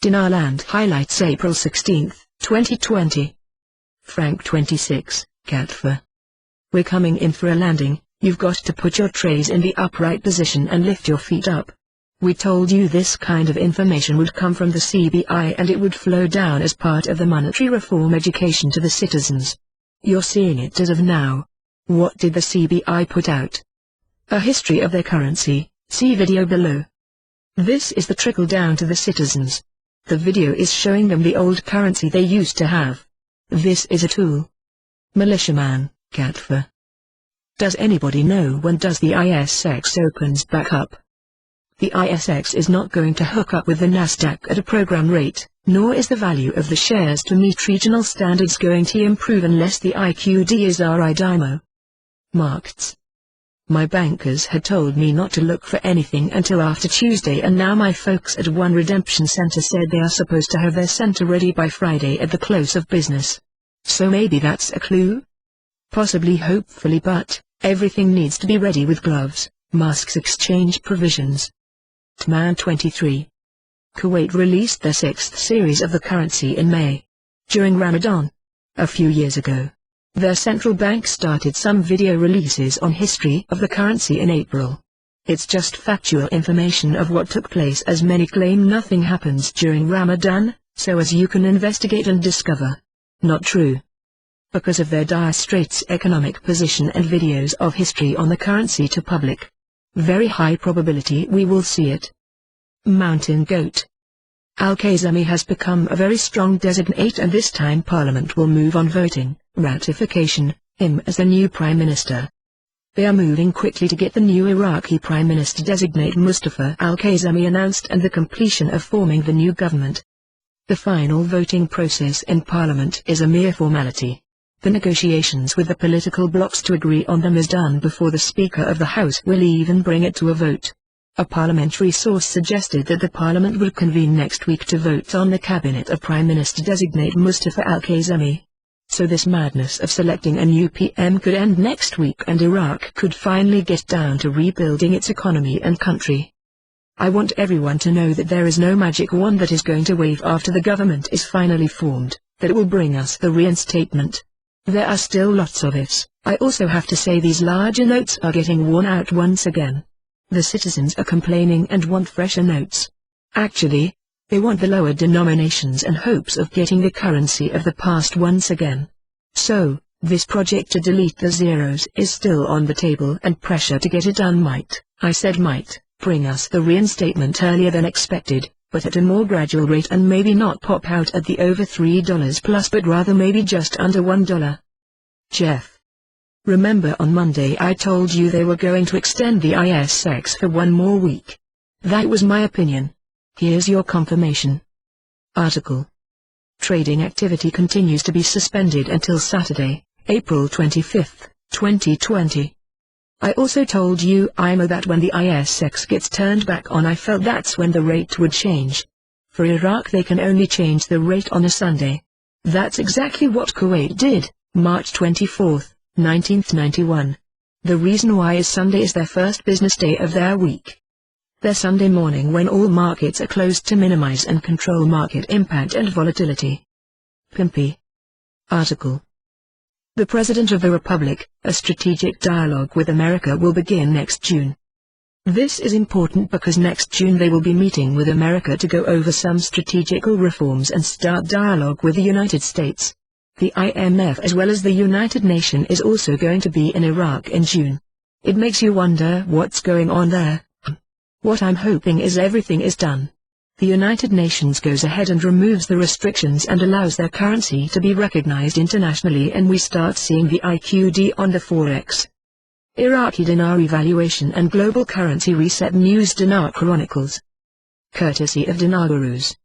Dinarland highlights April 16, 2020. Frank 26, Catfer. We're coming in for a landing. You've got to put your trays in the upright position and lift your feet up. We told you this kind of information would come from the CBI and it would flow down as part of the monetary reform education to the citizens. You're seeing it as of now. What did the CBI put out? A history of their currency. See video below. This is the trickle down to the citizens. The video is showing them the old currency they used to have. This is a tool. Militiaman, Catfer. Does anybody know when does the ISX opens back up? The ISX is not going to hook up with the Nasdaq at a program rate, nor is the value of the shares to meet regional standards going to improve unless the IQD is RIDIMO. Markets. My bankers had told me not to look for anything until after Tuesday, and now my folks at one redemption center said they are supposed to have their center ready by Friday at the close of business. So maybe that's a clue? Possibly, hopefully, but everything needs to be ready with gloves, masks, exchange provisions. Man 23. Kuwait released their 6th series of the currency in May. During Ramadan. A few years ago. Their central bank started some video releases on history of the currency in April. It's just factual information of what took place, as many claim nothing happens during Ramadan, so as you can investigate and discover. Not true. Because of their dire straits economic position and videos of history on the currency to public. Very high probability we will see it. Mountain Goat. Al-Khazami has become a very strong designate, and this time Parliament will move on voting ratification him as the new Prime Minister. They are moving quickly to get the new Iraqi Prime Minister designate Mustafa Al-Khazami announced and the completion of forming the new government. The final voting process in Parliament is a mere formality. The negotiations with the political blocs to agree on them is done before the Speaker of the House will even bring it to a vote. A parliamentary source suggested that the Parliament will convene next week to vote on the cabinet of Prime Minister designate Mustafa Al-Khazami. So this madness of selecting a new PM could end next week and Iraq could finally get down to rebuilding its economy and country. I want everyone to know that there is no magic wand that is going to wave after the government is finally formed, that will bring us the reinstatement. There are still lots of ifs. I also have to say these larger notes are getting worn out once again. The citizens are complaining and want fresher notes. Actually, they want the lower denominations and hopes of getting the currency of the past once again. So, this project to delete the zeros is still on the table, and pressure to get it done might, I said might, bring us the reinstatement earlier than expected, but at a more gradual rate, and maybe not pop out at the over $3 plus, but rather maybe just under $1. Jeff. Remember on Monday I told you they were going to extend the ISX for one more week. That was my opinion. Here's your confirmation. Article. Trading activity continues to be suspended until Saturday, April 25, 2020. I also told you IMO that when the ISX gets turned back on, I felt that's when the rate would change. For Iraq they can only change the rate on a Sunday. That's exactly what Kuwait did, March 24, 1991. The reason why is Sunday is their first business day of their week. Their Sunday morning when all markets are closed to minimize and control market impact and volatility. Pimpy. Article. The President of the Republic, a strategic dialogue with America will begin next June. This is important because next June they will be meeting with America to go over some strategical reforms and start dialogue with the United States. The IMF as well as the United Nations is also going to be in Iraq in June. It makes you wonder what's going on there. What I'm hoping is everything is done. The United Nations goes ahead and removes the restrictions and allows their currency to be recognized internationally, and we start seeing the IQD on the Forex. Iraqi dinar evaluation and global currency reset news. Dinar Chronicles. Courtesy of Dinar Gurus.